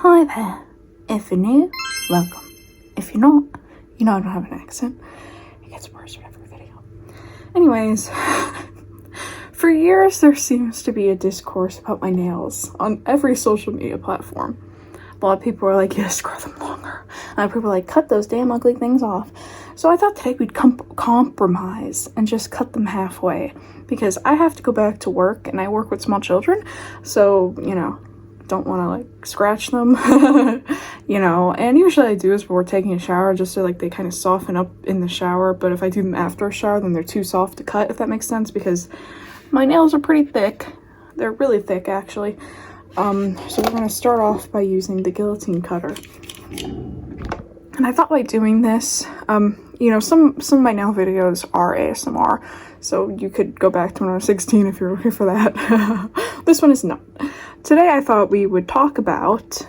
Hi there. If you're new, welcome. If you're not, you know I don't have an accent. It gets worse with every video. Anyways, for years there seems to be a discourse about my nails on every social media platform. A lot of people are like, yes, grow them longer. And other people are like, cut those damn ugly things off. So I thought today we'd compromise and just cut them halfway, because I have to go back to work and I work with small children. So, don't want to like scratch them, and usually I do is before taking a shower, just so like they kind of soften up in the shower. But if I do them after a shower, then they're too soft to cut, if that makes sense, because my nails are pretty thick. They're really thick, actually. So we're going to start off by using the guillotine cutter. And I thought by doing this, some of my nail videos are ASMR, so you could go back to when I was 16 if you're looking for that. This one is not. Today I thought we would talk about...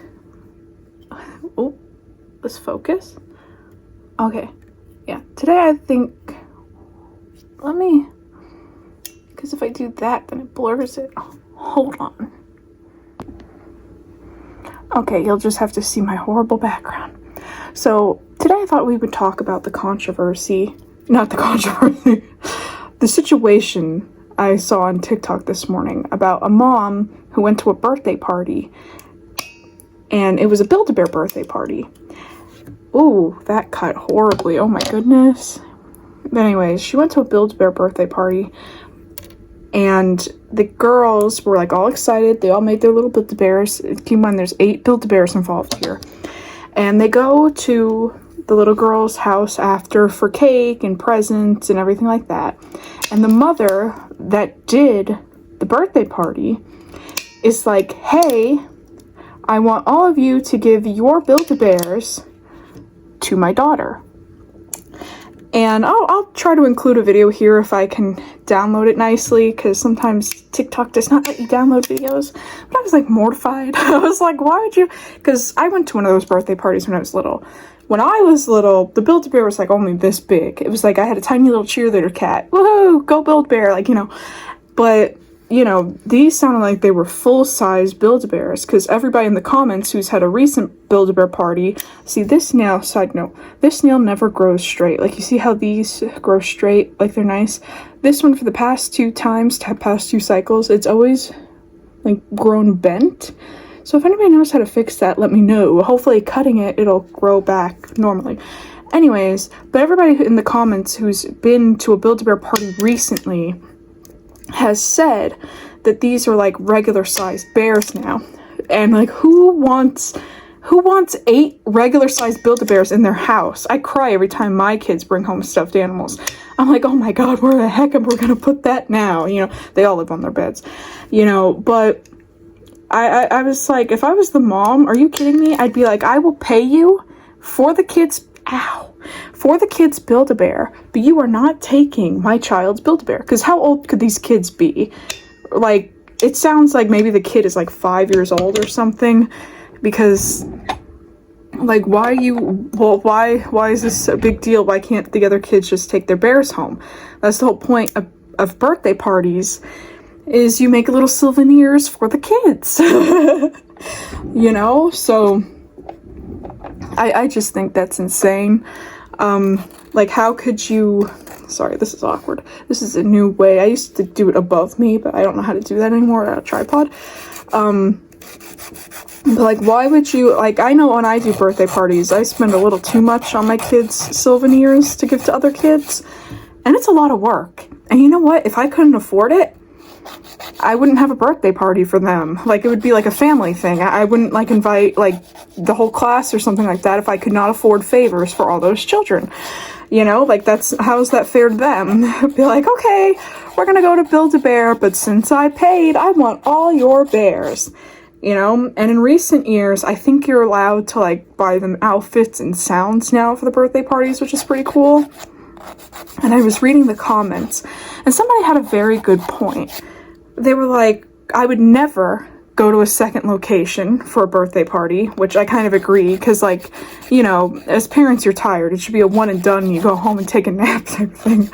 Oh, let's focus. Okay, yeah. Today I think... Because if I do that, then it blurs it. Oh, hold on. Okay, you'll just have to see my horrible background. So, today I thought we would talk about the situation I saw on TikTok this morning about a mom who went to a birthday party, and it was a Build-A-Bear birthday party. Ooh, that cut horribly, oh my goodness. But anyways, she went to a Build-A-Bear birthday party, and the girls were like all excited. They all made their little Build-A-Bears. Keep in mind, there's 8 Build-A-Bears involved here. And they go to the little girl's house after for cake and presents and everything like that. And the mother that did the birthday party is like, hey, I want all of you to give your Build-A-Bears to my daughter. And I'll try to include a video here if I can download it nicely, because sometimes TikTok does not let you download videos. But I was like mortified. I was like, why would you? Because I went to one of those birthday parties when I was little. When I was little, the Build-A-Bear was like only this big. It was like I had a tiny little cheerleader cat. Woohoo, go Build-A-Bear, But, these sounded like they were full-size Build-A-Bears, because everybody in the comments who's had a recent Build-A-Bear party, see this nail, side note, this nail never grows straight. Like, you see how these grow straight, like they're nice? This one, for the past 2 cycles, it's always, like, grown bent. So if anybody knows how to fix that, let me know. Hopefully cutting it, it'll grow back normally. Anyways, but everybody in the comments who's been to a Build-A-Bear party recently has said that these are like regular sized bears now. And like, who wants 8 regular sized Build-A-Bears in their house? I cry every time my kids bring home stuffed animals. I'm like, oh my god, where the heck am we gonna put that now? They all live on their beds. But I was like, if I was the mom, are you kidding me? I'd be like, I will pay you for the kids' Build-A-Bear, but you are not taking my child's Build-A-Bear. Because how old could these kids be? Like, it sounds like maybe the kid is like 5 years old or something. Because, like, why is this a big deal? Why can't the other kids just take their bears home? That's the whole point of birthday parties, is you make little souvenirs for the kids. So I just think that's insane. Like, how could you... Sorry, this is awkward. This is a new way. I used to do it above me, but I don't know how to do that anymore on a tripod. But, like, why would you... Like, I know when I do birthday parties, I spend a little too much on my kids' souvenirs to give to other kids. And it's a lot of work. And you know what? If I couldn't afford it, I wouldn't have a birthday party for them. Like, it would be like a family thing. I wouldn't, like, invite, like, the whole class or something like that if I could not afford favors for all those children. Like, how's that fair to them? Be like, okay, we're gonna go to Build-A-Bear, but since I paid, I want all your bears. And in recent years, I think you're allowed to, like, buy them outfits and sounds now for the birthday parties, which is pretty cool. And I was reading the comments, and somebody had a very good point. They were like, I would never go to a second location for a birthday party, which I kind of agree, because, like, as parents, you're tired. It should be a one and done, and you go home and take a nap type thing.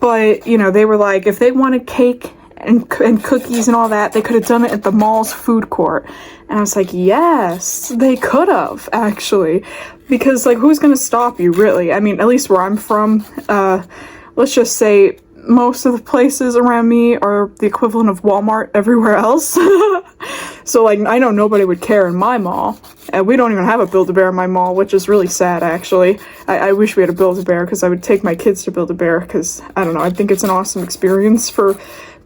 But, they were like, if they wanted cake and cookies and all that. They could have done it at the mall's food court. And I was like, yes, they could have, actually. Because, like, who's going to stop you, really? I mean, at least where I'm from, let's just say most of the places around me are the equivalent of Walmart everywhere else. So, like, I know nobody would care in my mall. We don't even have a Build-A-Bear in my mall, which is really sad, actually. I wish we had a Build-A-Bear, because I would take my kids to Build-A-Bear, because, I don't know, I think it's an awesome experience to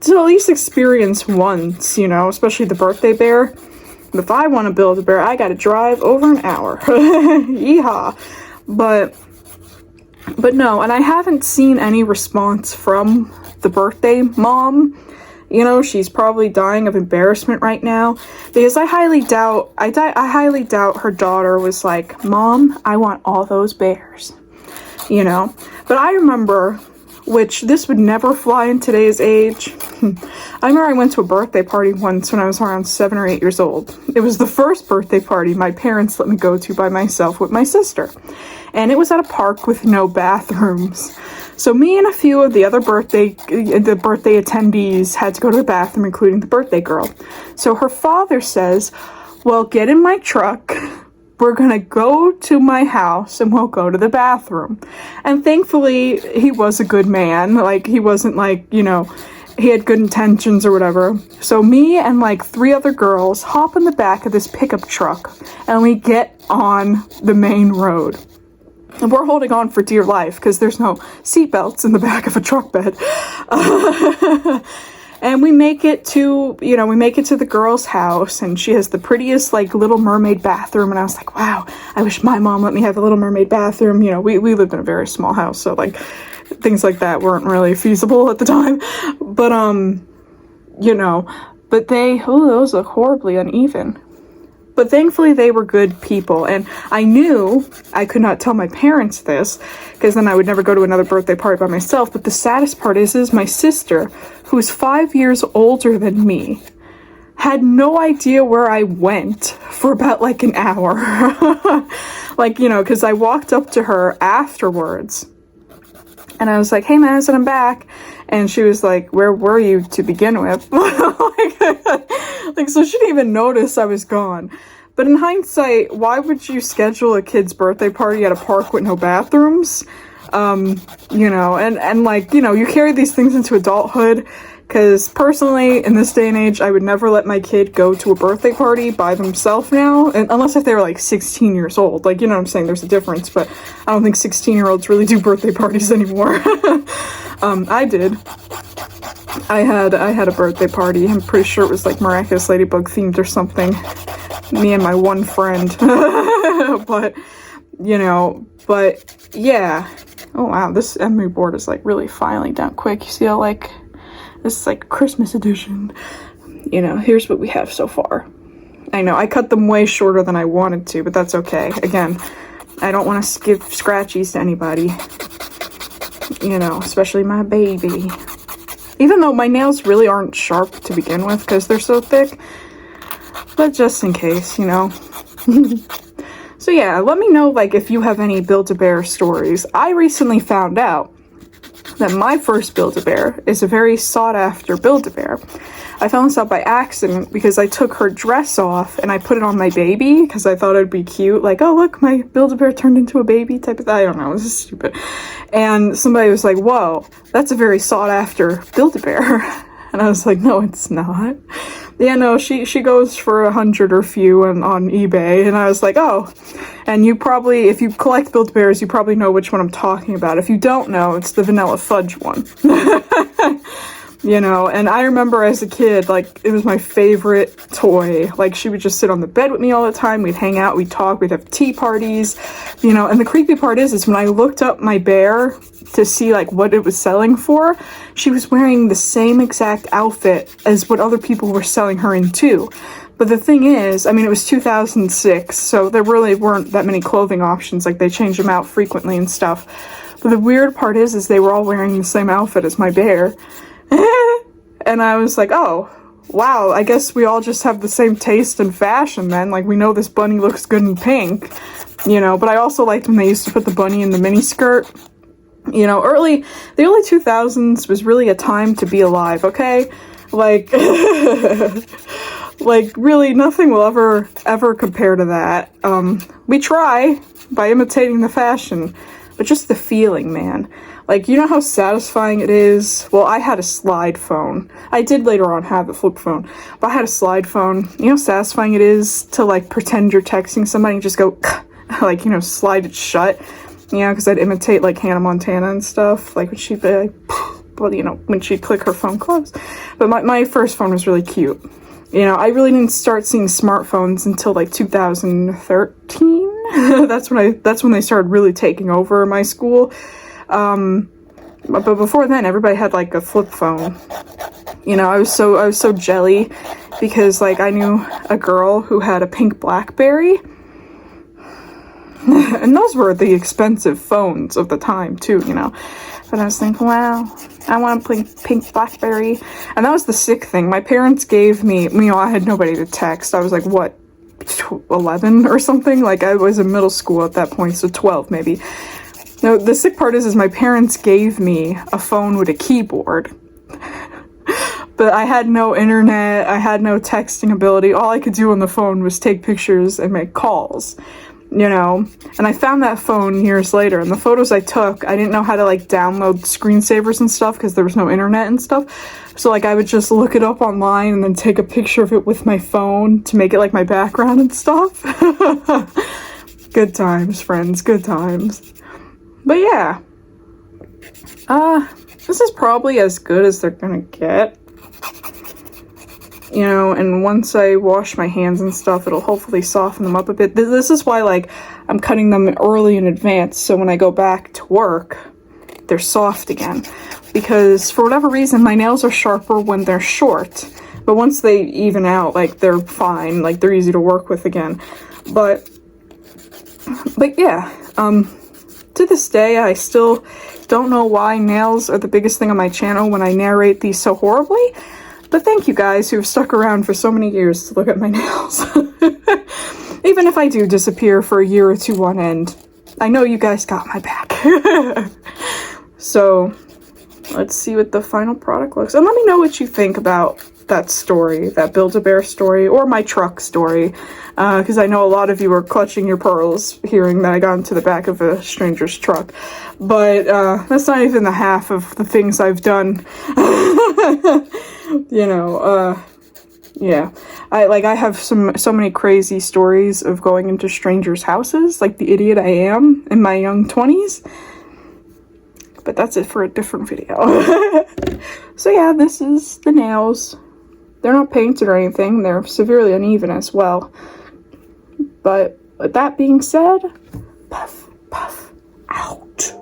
at least experience once, you know, especially the birthday bear. If I want to Build-A-Bear, I gotta drive over an hour. Yeehaw. But no, and I haven't seen any response from the birthday mom. You know, she's probably dying of embarrassment right now, because I highly doubt her daughter was like, Mom, I want all those bears, you know. But I remember, which this would never fly in today's age, I remember I went to a birthday party once when I was around 7 or 8 years old. It was the first birthday party my parents let me go to by myself with my sister, and it was at a park with no bathrooms. So me and a few of the other birthday attendees had to go to the bathroom, including the birthday girl. So her father says, well, get in my truck. We're gonna go to my house and we'll go to the bathroom. And thankfully, he was a good man. Like, he wasn't like, you know, he had good intentions or whatever. So me and like 3 other girls hop in the back of this pickup truck and we get on the main road. And we're holding on for dear life because there's no seatbelts in the back of a truck bed. And we make it to the girl's house, and she has the prettiest, like, Little Mermaid bathroom. And I was like, wow, I wish my mom let me have a Little Mermaid bathroom. You know, we lived in a very small house, so, like, things like that weren't really feasible at the time. But, you know, but those look horribly uneven. But thankfully, they were good people, and I knew I could not tell my parents this, because then I would never go to another birthday party by myself. But the saddest part is my sister, who's 5 years older than me, had no idea where I went for about, like, an hour. Like, you know, because I walked up to her afterwards, and I was like, hey, Madison, I'm back. And she was like, where were you to begin with? Like, so she didn't even notice I was gone. But in hindsight, why would you schedule a kid's birthday party at a park with no bathrooms? You know, and like, you know, you carry these things into adulthood. Because personally, in this day and age, I would never let my kid go to a birthday party by themselves now, and unless if they were like 16 years old. Like, you know what I'm saying? There's a difference, but I don't think 16-year-olds really do birthday parties anymore. I did. I had a birthday party. I'm pretty sure it was like Miraculous Ladybug themed or something. Me and my one friend. But, you know, but yeah. Oh wow, this memory board is like really filing down quick. You see how like, this is like Christmas edition. You know, here's what we have so far. I know, I cut them way shorter than I wanted to, but that's okay. Again, I don't want to give scratchies to anybody. You know, especially my baby. Even though my nails really aren't sharp to begin with because they're so thick. But just in case, you know. So yeah, let me know, like, if you have any Build-A-Bear stories. I recently found out that my first Build-A-Bear is a very sought-after Build-A-Bear. I found this out by accident because I took her dress off and I put it on my baby because I thought it'd be cute. Like, oh, look, my Build-A-Bear turned into a baby type of thing. I don't know, this is stupid. And somebody was like, whoa, that's a very sought-after Build-A-Bear. And I was like, no, it's not. Yeah, no, she goes for 100 or few on eBay. And I was like, oh, and you probably, if you collect Build-A-Bears, you probably know which one I'm talking about. If you don't know, it's the vanilla fudge one. You know, and I remember as a kid, like, it was my favorite toy. Like, she would just sit on the bed with me all the time. We'd hang out, we'd talk, we'd have tea parties, you know. And the creepy part is when I looked up my bear to see, like, what it was selling for, she was wearing the same exact outfit as what other people were selling her in, too. But the thing is, I mean, it was 2006, so there really weren't that many clothing options. Like, they change them out frequently and stuff. But the weird part is they were all wearing the same outfit as my bear. And I was like, oh, wow, I guess we all just have the same taste in fashion then. Like, we know this bunny looks good in pink, you know. But I also liked when they used to put the bunny in the miniskirt. You know, the early 2000s was really a time to be alive, okay? Like, like really nothing will ever compare to that. We try by imitating the fashion, but just the feeling, man. Like, you know how satisfying it is? Well, I had a slide phone. I did later on have a flip phone, but I had a slide phone. You know how satisfying it is to, like, pretend you're texting somebody and just go, like, you know, slide it shut? You know, because I'd imitate, like, Hannah Montana and stuff. Like, when she'd be like, well, you know, when she'd click her phone close. But my first phone was really cute. You know, I really didn't start seeing smartphones until, like, 2013. That's when they started really taking over my school. But before then, everybody had like a flip phone. You know, I was so jelly because like I knew a girl who had a pink BlackBerry, and those were the expensive phones of the time too. You know, but I was thinking, wow, I want a pink BlackBerry, and that was the sick thing. My parents gave me, you know, I had nobody to text. I was like, what, 11 or something? Like I was in middle school at that point, so 12 maybe. No, the sick part is my parents gave me a phone with a keyboard. But I had no internet, I had no texting ability. All I could do on the phone was take pictures and make calls, you know? And I found that phone years later, and the photos I took, I didn't know how to, like, download screensavers and stuff because there was no internet and stuff. So, like, I would just look it up online and then take a picture of it with my phone to make it, like, my background and stuff. Good times, friends, good times. But yeah, this is probably as good as they're gonna get, you know, and once I wash my hands and stuff, it'll hopefully soften them up a bit. This is why, like, I'm cutting them early in advance, so when I go back to work, they're soft again, because for whatever reason, my nails are sharper when they're short, but once they even out, like, they're fine, like, they're easy to work with again, but yeah, to this day, I still don't know why nails are the biggest thing on my channel when I narrate these so horribly, but thank you guys who've stuck around for so many years to look at my nails. Even if I do disappear for a year or two on end, I know you guys got my back. So, let's see what the final product looks. And let me know what you think about that story, that Build-A-Bear story, or my truck story, because I know a lot of you are clutching your pearls hearing that I got into the back of a stranger's truck, but that's not even the half of the things I've done. You know, yeah, I have so many crazy stories of going into strangers' houses, like the idiot I am in my young 20s. But that's it for a different video. So yeah, this is the nails. They're not painted or anything. They're severely uneven as well. But with that being said, puff, puff, out.